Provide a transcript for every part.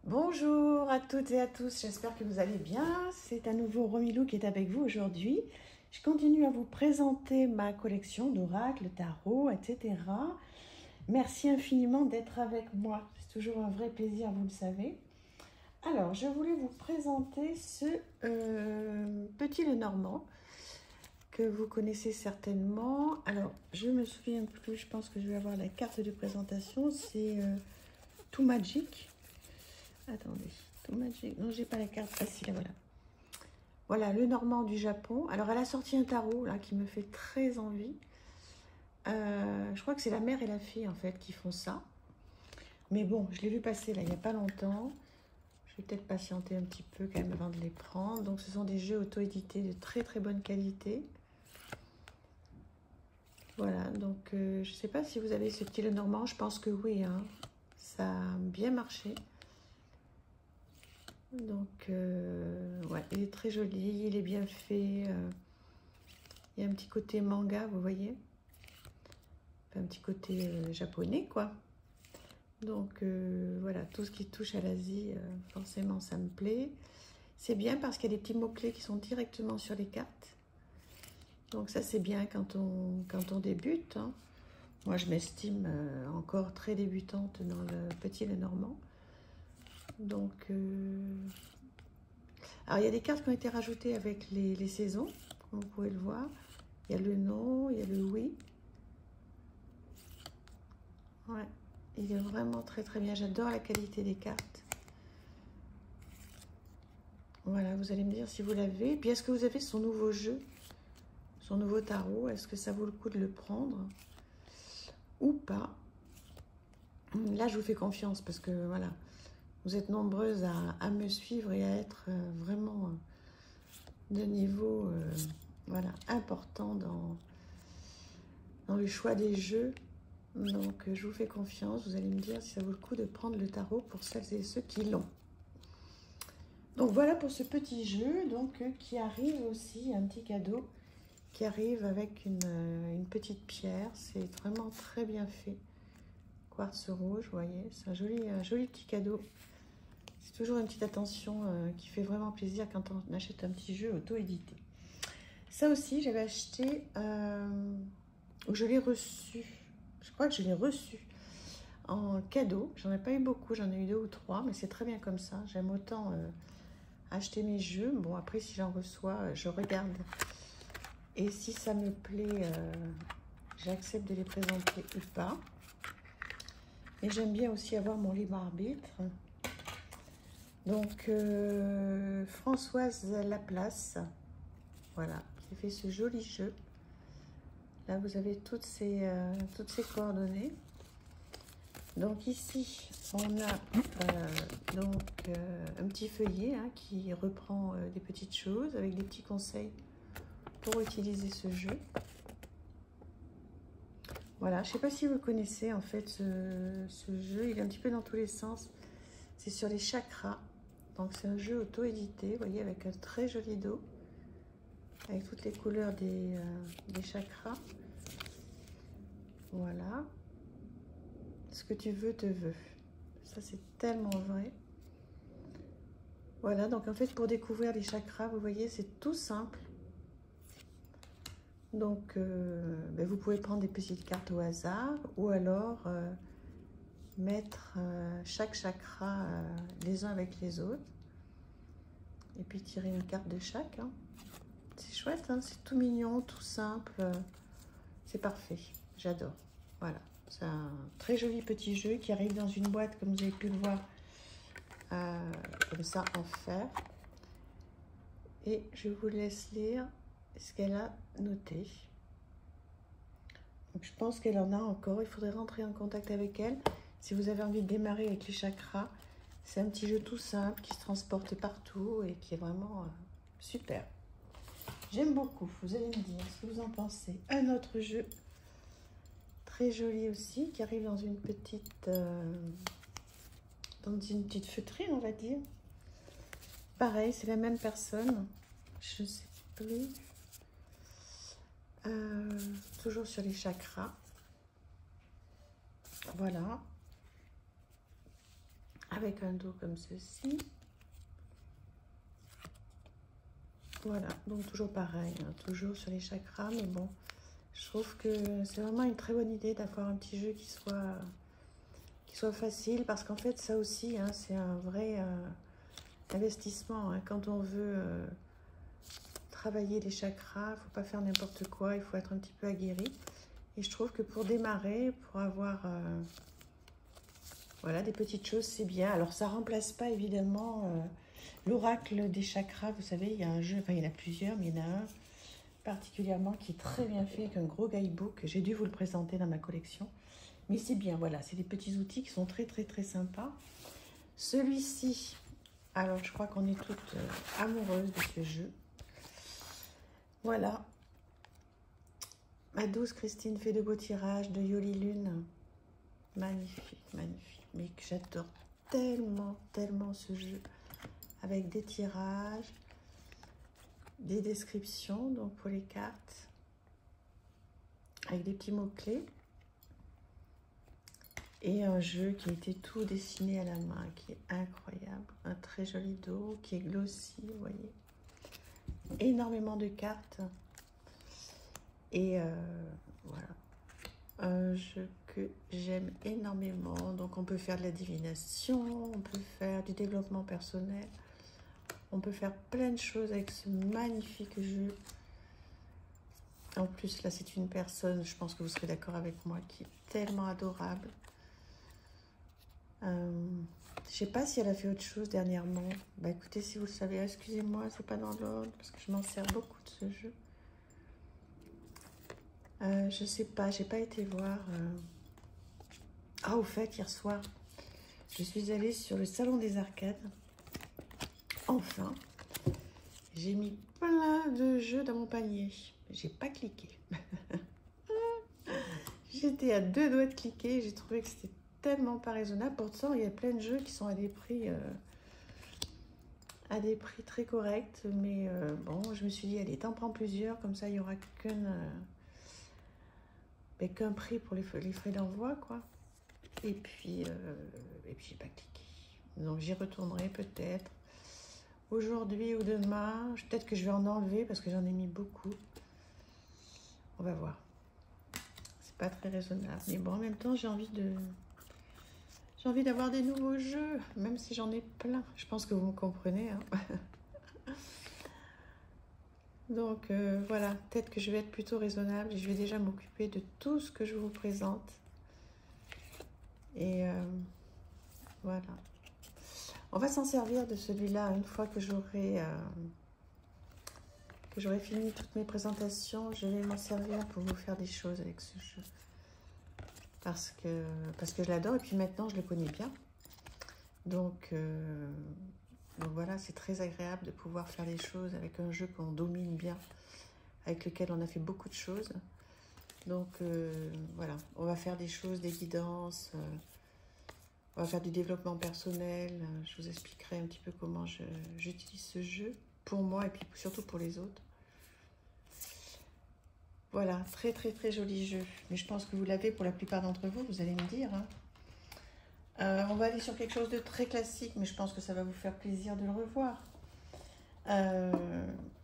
Bonjour à toutes et à tous, j'espère que vous allez bien. C'est à nouveau Romilou qui est avec vous aujourd'hui. Je continue à vous présenter ma collection d'oracles, tarot, etc. Merci infiniment d'être avec moi. C'est toujours un vrai plaisir, vous le savez. Alors, je voulais vous présenter ce petit Lenormand que vous connaissez certainement. Alors, je me souviens plus, je pense que je vais avoir la carte de présentation. C'est Too Magic. Attendez, Too Magic. Non, j'ai pas la carte. Ah si, là voilà. Voilà, le Normand du Japon. Alors, elle a sorti un tarot là qui me fait très envie. Je crois que c'est la mère et la fille en fait qui font ça. Mais bon, je l'ai vu passer là il n'y a pas longtemps. Je vais peut-être patienter un petit peu quand même avant de les prendre. Donc, ce sont des jeux auto-édités de très très bonne qualité. Voilà, donc je ne sais pas si vous avez ce petit Lenormand. Je pense que oui, hein. Ça a bien marché. Donc, ouais, il est très joli, il est bien fait. Il y a un petit côté manga, vous voyez. Enfin, un petit côté japonais, quoi. Donc, voilà, tout ce qui touche à l'Asie, forcément, ça me plaît. C'est bien parce qu'il y a des petits mots-clés qui sont directement sur les cartes. Donc, ça, c'est bien quand on débute, hein. Moi, je m'estime encore très débutante dans le petit Lenormand. Donc, alors, il y a des cartes qui ont été rajoutées avec les saisons, comme vous pouvez le voir. Il y a le non, il y a le oui. Ouais, il est vraiment très très bien. J'adore la qualité des cartes. Voilà, vous allez me dire si vous l'avez. Puis, est-ce que vous avez son nouveau jeu, son nouveau tarot? Est-ce que ça vaut le coup de le prendre ou pas? Là, je vous fais confiance parce que, voilà, vous êtes nombreuses à me suivre et à être vraiment de niveau voilà, important dans le choix des jeux. Donc, je vous fais confiance. Vous allez me dire si ça vaut le coup de prendre le tarot pour celles et ceux qui l'ont. Donc, voilà pour ce petit jeu donc, qui arrive aussi, un petit cadeau qui arrive avec une petite pierre. C'est vraiment très bien fait. Quartz rouge, vous voyez. C'est un joli petit cadeau. C'est toujours une petite attention qui fait vraiment plaisir quand on achète un petit jeu auto-édité. Ça aussi, j'avais acheté, ou je l'ai reçu, je crois que je l'ai reçu en cadeau. J'en ai pas eu beaucoup, j'en ai eu 2 ou 3, mais c'est très bien comme ça. J'aime autant acheter mes jeux. Bon, après, si j'en reçois, je regarde. Et si ça me plaît, j'accepte de les présenter ou pas. Et j'aime bien aussi avoir mon libre arbitre. Donc, Françoise Laplace, voilà, qui fait ce joli jeu. Là, vous avez toutes ces coordonnées. Donc ici, on a un petit feuillet hein, qui reprend des petites choses avec des petits conseils pour utiliser ce jeu. Voilà, je ne sais pas si vous connaissez en fait ce jeu, il est un petit peu dans tous les sens. C'est sur les chakras. Donc c'est un jeu auto-édité, vous voyez, avec un très joli dos, avec toutes les couleurs des chakras. Voilà. Ce que tu veux te veut. Ça, c'est tellement vrai. Voilà, donc en fait, pour découvrir les chakras, vous voyez, c'est tout simple. Donc, ben, vous pouvez prendre des petites cartes au hasard ou alors mettre chaque chakra les uns avec les autres. Et puis tirer une carte de chaque. Hein. C'est chouette, hein, c'est tout mignon, tout simple. C'est parfait, j'adore. Voilà, c'est un très joli petit jeu qui arrive dans une boîte, comme vous avez pu le voir, comme ça en fer. Et je vous laisse lire ce qu'elle a noté. Donc, je pense qu'elle en a encore. Il faudrait rentrer en contact avec elle. Si vous avez envie de démarrer avec les chakras, c'est un petit jeu tout simple qui se transporte partout et qui est vraiment super. J'aime beaucoup. Vous allez me dire ce que vous en pensez. Un autre jeu très joli aussi qui arrive dans une petite feutrine, on va dire. Pareil, c'est la même personne. Je ne sais plus. Toujours sur les chakras. Voilà. avec un dos comme ceci. Voilà, donc toujours pareil, hein, toujours sur les chakras, mais bon, je trouve que c'est vraiment une très bonne idée d'avoir un petit jeu qui soit facile, parce qu'en fait, ça aussi, hein, c'est un vrai investissement. Hein, quand on veut travailler les chakras, il ne faut pas faire n'importe quoi, il faut être un petit peu aguerri. Et je trouve que pour démarrer, pour avoir voilà, des petites choses, c'est bien. Alors, ça ne remplace pas évidemment l'oracle des chakras. Vous savez, il y a un jeu, enfin, il y en a plusieurs, mais il y en a un particulièrement qui est très bien fait, avec un gros guidebook. J'ai dû vous le présenter dans ma collection. Mais c'est bien, voilà, c'est des petits outils qui sont très, très, très sympas. Celui-ci, alors je crois qu'on est toutes amoureuses de ce jeu. Voilà. Ma douce Christine fait de beaux tirages de Yoli Lune. Magnifique, magnifique. Mais que j'adore tellement, tellement ce jeu. Avec des tirages, des descriptions, donc pour les cartes. Avec des petits mots-clés. Et un jeu qui a été tout dessiné à la main, qui est incroyable. Un très joli dos, qui est glossy, vous voyez. Énormément de cartes. Et voilà. Un jeu que j'aime énormément. Donc on peut faire de la divination, on peut faire du développement personnel. On peut faire plein de choses avec ce magnifique jeu. En plus, là, c'est une personne, je pense que vous serez d'accord avec moi, qui est tellement adorable. Je sais pas si elle a fait autre chose dernièrement. Bah écoutez, si vous le savez, excusez-moi, c'est pas dans l'ordre parce que je m'en sers beaucoup de ce jeu. Je sais pas, j'ai pas été voir. Ah, au fait, hier soir, je suis allée sur le salon des arcades. Enfin, j'ai mis plein de jeux dans mon panier. J'ai pas cliqué. J'étais à 2 doigts de cliquer. J'ai trouvé que c'était tellement pas raisonnable. Pourtant, il y a plein de jeux qui sont à des prix très corrects. Mais bon, je me suis dit, allez, t'en prends plusieurs. Comme ça, il n'y aura qu'un prix pour les frais d'envoi, quoi. Et puis j'ai pas cliqué. Donc, j'y retournerai peut-être aujourd'hui ou demain. Peut-être que je vais en enlever parce que j'en ai mis beaucoup. On va voir. C'est pas très raisonnable. Mais bon, en même temps, j'ai envie d'avoir des nouveaux jeux, même si j'en ai plein. Je pense que vous me comprenez. Hein. Donc voilà, peut-être que je vais être plutôt raisonnable et je vais déjà m'occuper de tout ce que je vous présente. Et voilà. On va s'en servir de celui-là une fois que j'aurai fini toutes mes présentations. Je vais m'en servir pour vous faire des choses avec ce jeu. Parce que je l'adore et puis maintenant je le connais bien. Donc voilà, c'est très agréable de pouvoir faire les choses avec un jeu qu'on domine bien, avec lequel on a fait beaucoup de choses. Donc voilà, on va faire des choses, des guidances, on va faire du développement personnel. Je vous expliquerai un petit peu comment j'utilise ce jeu pour moi et puis surtout pour les autres. Voilà, très très très joli jeu. Mais je pense que vous l'avez pour la plupart d'entre vous, vous allez me dire. Hein. On va aller sur quelque chose de très classique, mais je pense que ça va vous faire plaisir de le revoir.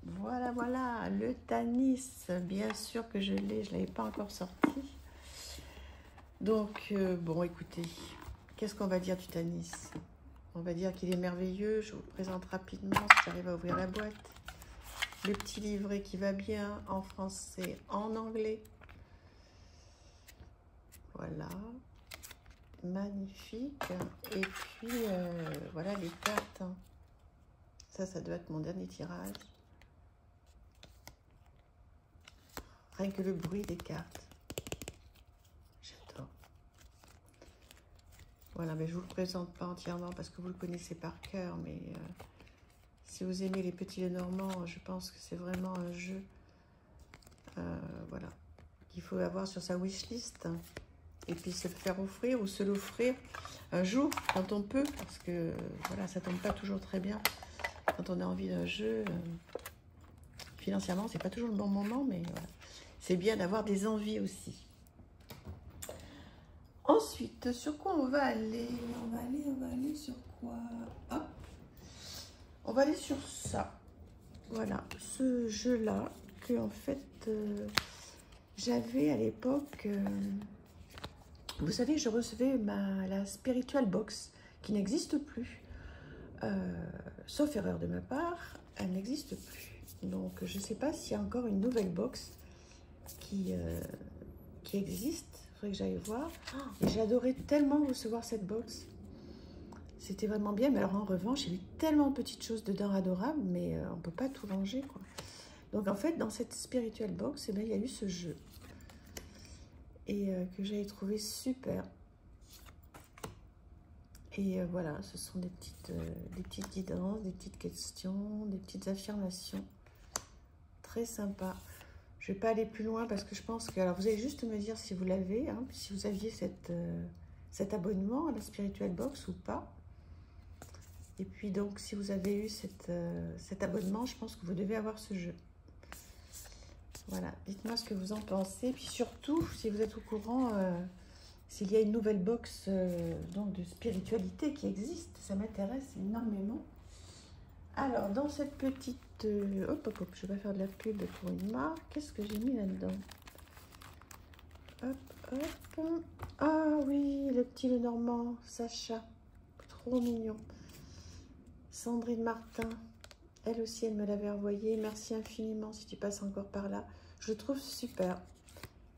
Voilà, voilà, le Tanis. Bien sûr que je l'ai, je ne l'avais pas encore sorti. Donc, bon, écoutez, qu'est-ce qu'on va dire du Tanis? On va dire qu'il est merveilleux. Je vous présente rapidement, si j'arrive à ouvrir la boîte. Le petit livret qui va bien en français, en anglais. Voilà. Magnifique. Et puis, voilà les cartes. Ça doit être mon dernier tirage. Rien que le bruit des cartes. J'adore. Voilà, mais je ne vous le présente pas entièrement parce que vous le connaissez par cœur, mais... si vous aimez les petits Lenormand, je pense que c'est vraiment un jeu voilà, qu'il faut avoir sur sa wishlist. Et puis se le faire offrir ou se l'offrir un jour quand on peut. Parce que voilà, ça tombe pas toujours très bien quand on a envie d'un jeu. Financièrement, c'est pas toujours le bon moment, mais voilà. C'est bien d'avoir des envies aussi. Ensuite, sur quoi on va aller? On va aller sur quoi? Hop. On va aller sur ça. Voilà, ce jeu-là, que en fait, j'avais à l'époque... vous savez, je recevais la Spiritual Box, qui n'existe plus. Sauf erreur de ma part, elle n'existe plus. Donc, je ne sais pas s'il y a encore une nouvelle box qui existe. Il faudrait que j'aille voir. Et j'ai adoré tellement recevoir cette box. C'était vraiment bien. Mais alors, en revanche, il y a eu tellement de petites choses dedans adorables, mais on ne peut pas tout ranger, quoi. Donc, en fait, dans cette Spiritual Box, eh bien, il y a eu ce jeu. Et que j'avais trouvé super. Et voilà, ce sont des petites guidances, des petites questions, des petites affirmations. Très sympa. Je ne vais pas aller plus loin parce que je pense que... Alors, vous allez juste me dire si vous l'avez, hein, si vous aviez cet abonnement à la Spiritual Box ou pas. Et puis, donc, si vous avez eu cet abonnement, je pense que vous devez avoir ce jeu. Voilà, dites-moi ce que vous en pensez. Puis surtout, si vous êtes au courant... s'il y a une nouvelle box donc de spiritualité qui existe, ça m'intéresse énormément. Alors, dans cette petite... hop, hop, hop, je vais pas faire de la pub pour une marque. Qu'est-ce que j'ai mis là-dedans? Hop, hop. Ah oui, le petit Lenormand, Sacha. Trop mignon. Sandrine Martin. Elle aussi, elle me l'avait envoyé. Merci infiniment si tu passes encore par là. Je le trouve super.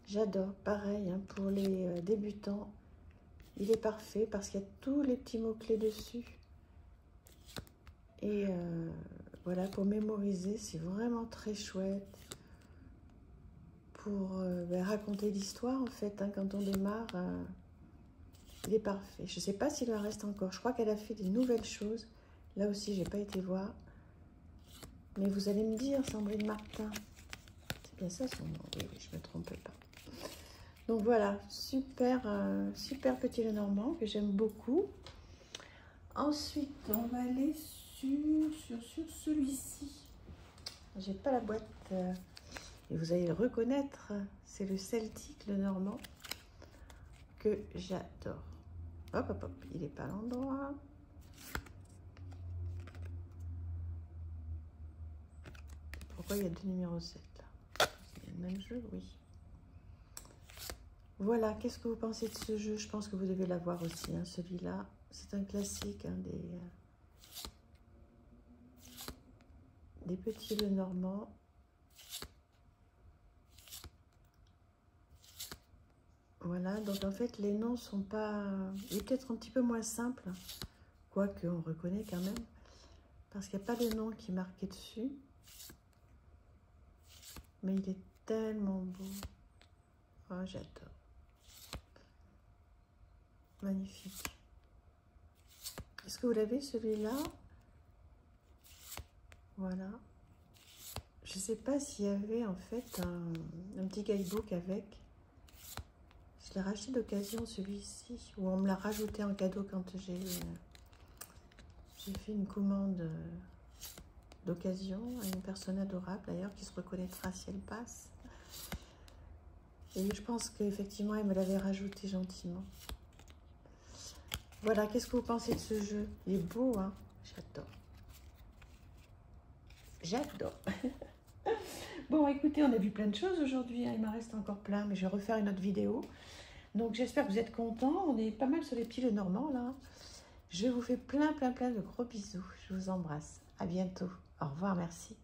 J'adore, pareil, hein, pour les débutants, il est parfait parce qu'il y a tous les petits mots-clés dessus. Et voilà, pour mémoriser, c'est vraiment très chouette. Pour raconter l'histoire, en fait, hein, quand on démarre, il est parfait. Je ne sais pas s'il en reste encore. Je crois qu'elle a fait des nouvelles choses. Là aussi, je n'ai pas été voir. Mais vous allez me dire, Sandrine Martin. C'est bien ça son nom? Oui, je ne me trompe pas. Donc voilà, super, super petit Lenormand que j'aime beaucoup. Ensuite, on va aller sur celui-ci. J'ai pas la boîte et vous allez le reconnaître. C'est le Celtique Lenormand que j'adore. Hop, hop, hop, il n'est pas à l'endroit. Pourquoi il y a deux numéros 7 là? C'est le même jeu, oui. Voilà, qu'est-ce que vous pensez de ce jeu? Je pense que vous devez l'avoir aussi, hein, celui-là. C'est un classique, hein, des petits Lenormand. Voilà, donc en fait, les noms sont pas... Il est peut-être un petit peu moins simple, quoique on reconnaît quand même, parce qu'il n'y a pas de nom qui est marqué dessus. Mais il est tellement beau. Oh, j'adore. Magnifique. Est-ce que vous l'avez celui-là? Voilà. Je ne sais pas s'il y avait en fait un petit guidebook avec. Je l'ai racheté d'occasion celui-ci, ou on me l'a rajouté en cadeau quand j'ai fait une commande d'occasion à une personne adorable d'ailleurs qui se reconnaîtra si elle passe. Et je pense qu'effectivement elle me l'avait rajouté gentiment. Voilà, qu'est-ce que vous pensez de ce jeu? Il est beau, hein? J'adore. J'adore. Bon, écoutez, on a vu plein de choses aujourd'hui, hein. Il m'en reste encore plein, mais je vais refaire une autre vidéo. Donc, j'espère que vous êtes contents. On est pas mal sur les petits Lenormand, là. Je vous fais plein de gros bisous. Je vous embrasse. À bientôt. Au revoir, merci.